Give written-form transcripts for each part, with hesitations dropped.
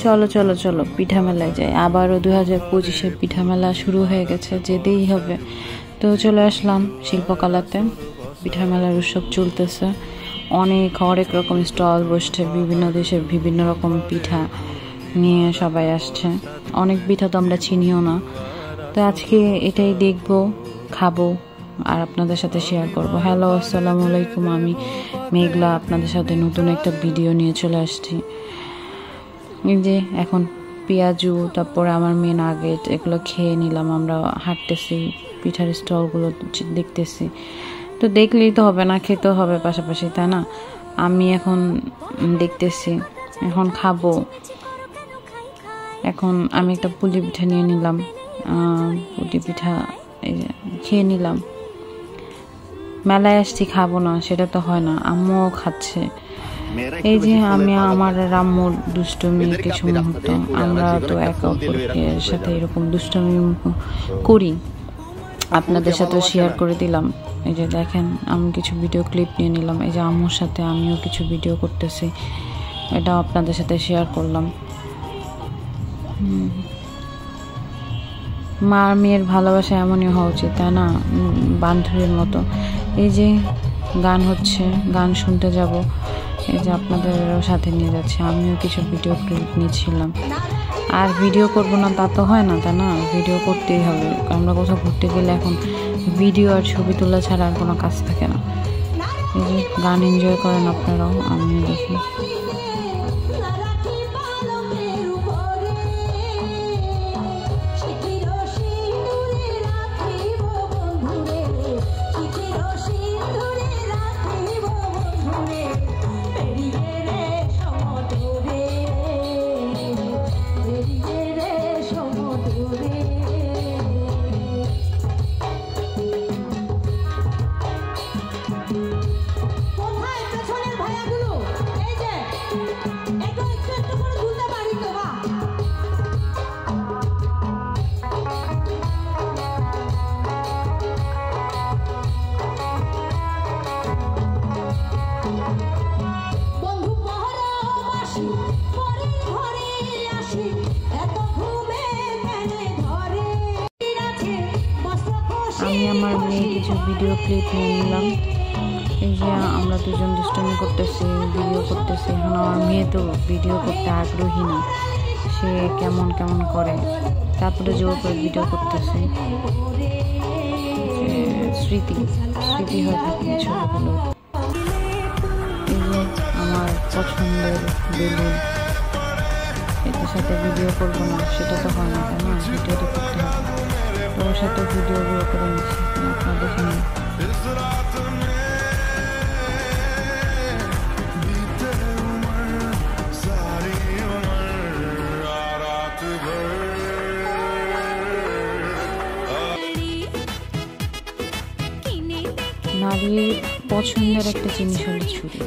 চলো চলো চলো পিঠা মেলায় যাই। আবারও 2025-এর পিঠা মেলা শুরু হয়ে গেছে, যেতেই হবে। তো চলে আসলাম শিল্পকলাতে। পিঠা মেলার উৎসব চলতেছে, হরেক রকম স্টল বসছে, বিভিন্ন দেশের বিভিন্ন রকম পিঠা নিয়ে সবাই আসছে। অনেক পিঠা তো আমরা চিনিও না। তো আজকে এটাই দেখবো, খাবো আর আপনাদের সাথে শেয়ার করব। হ্যালো, আসসালামু আলাইকুম। আমি মেঘলা আপনাদের সাথে নতুন একটা ভিডিও নিয়ে চলে আসছি। এই যে এখন পেঁয়াজু, তারপরে আমার মেন নাগেট, এগুলো খেয়ে নিলাম। আমরা হাঁটতেছি, পিঠার স্টলগুলো দেখতেছি। তো দেখলেই তো হবে না, খেতেও হবে পাশাপাশি, তাই না? আমি এখন দেখতেছি, এখন খাবো। এখন আমি একটা পুলি পিঠা নিয়ে নিলাম, পুলি পিঠা খেয়ে নিলাম। মেলায় আসছি, খাবো না সেটা তো হয় না, আম্মুও খাচ্ছে। এই যে আমি আমার রাম্মুর দুষ্টুমি কিছু মুহূর্ত, আমরা তো একে অপরের সাথে এরকম দুষ্টুমি করি, আপনাদের সাথেও শেয়ার করে দিলাম। এই যে দেখেন, আমি কিছু ভিডিও ক্লিপ নিয়ে নিলাম। এই যে আম্মুর সাথে আমিও কিছু ভিডিও করতেছি, এটাও আপনাদের সাথে শেয়ার করলাম। মা আর মেয়ের ভালোবাসা এমনই হওয়া উচিত, তাই না? বান্ধবীর মতো। এই যে গান হচ্ছে, গান শুনতে যাব। এই যে আপনাদেরও সাথে নিয়ে যাচ্ছে। আমিও কিছু ভিডিও ক্লিপ নিয়েছিলাম। আর ভিডিও করব না তা তো হয় না, তাই না? ভিডিও করতেই হবে। আমরা কোথাও ঘুরতে গেলে এখন ভিডিও আর ছবি তোলা ছাড়া আর কোনো কাজ থাকে না। এই যে গান এনজয় করেন আপনারাও, আমিও দেখি। আমি আমার মেয়ে কিছু ভিডিও ক্লিপ নিয়ে নিলাম। এই যে আমরা দুজন দুষ্টুমি করতেছি, ভিডিও করতেছি। এখন আমার মেয়ে তো ভিডিও করতে আগ্রহী না, সে কেমন কেমন করে, তারপরে জোর করে ভিডিও করতেছে। স্মৃতি হয়ে থাকে ছোটগুলো। এই যে আমার পছন্দের বেলুন, এটার সাথে ভিডিও করবো না সেটা তো হয় না, তাই না? ভিডিও তো করতে হবে। ওর সাথে ভিডিও করে নিচ্ছি, আপনারা দেখে নিন। নারীর পছন্দের একটা জিনিস হলো চুড়ি,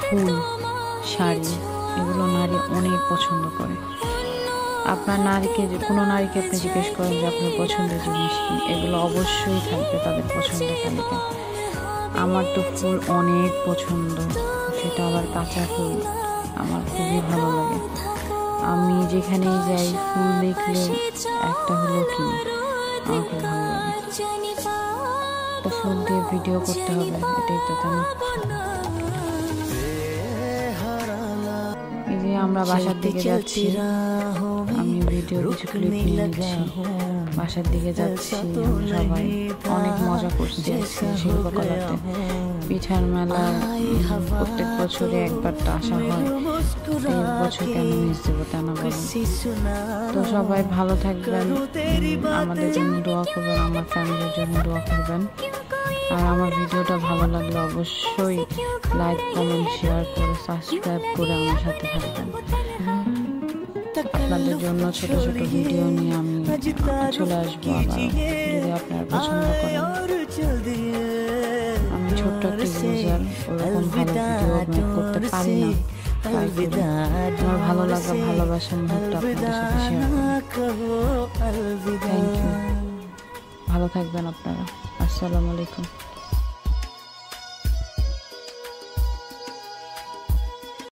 ফুল, শাড়ি, এগুলো নারী অনেক পছন্দ করে। আপনার কোনো নারীকে আপনি জিজ্ঞেস করেন যে আপনার পছন্দের জিনিস কি, এগুলো অবশ্যই থাকবে তাদের পছন্দের তালিকা। আমার তো ফুল অনেক পছন্দ, সেটা আবার কাঁচা ফুল, আমার খুবই ভালো লাগে। আমি যেখানেই যাই ফুল দেখলে একটা হলেও কিনি, আমার খুব ভালো লাগে। তো ফুল দিয়ে ভিডিও করতে হবে, এটাই তো, তাই না? এই যে আমরা বাসার দিকে যাচ্ছি, আমি ভিডিও কিছু ক্লিপ নিয়ে নিচ্ছি। বাসার দিকে যাচ্ছি, সবাই অনেক মজা করছি শিল্পকলাতে। পিঠার মেলা প্রত্যেক বছরে একবার তো আসা হয়, এই বছর কেন মিস দেবো, তা না বলেন? তো সবাই ভালো থাকবেন, আমাদের জন্য দোয়া করবেন, আমার ফ্যামিলির জন্য দোয়া করবেন। আর আমার ভিডিওটা ভালো লাগলে অবশ্যই লাইক, কমেন্ট, শেয়ার করে সাবস্ক্রাইব করে আমার সাথে থাকবেন। আপনাদের জন্য ছোট ছোট ভিডিও নিয়ে আমি চলে আসবো আবার, যদি আপনারা পছন্দ করেন। আমি ছোট্ট একটা ইউজার, ওরকম ভালো ভিডিও মেক করতে পারি না, আমার ভালো লাগা, ভালোবাসার মুহূর্ত আপনাদের সাথে শেয়ার করব। থ্যাংক ইউ, ভালো থাকবেন আপনারা। আসসালামু আলাইকুম।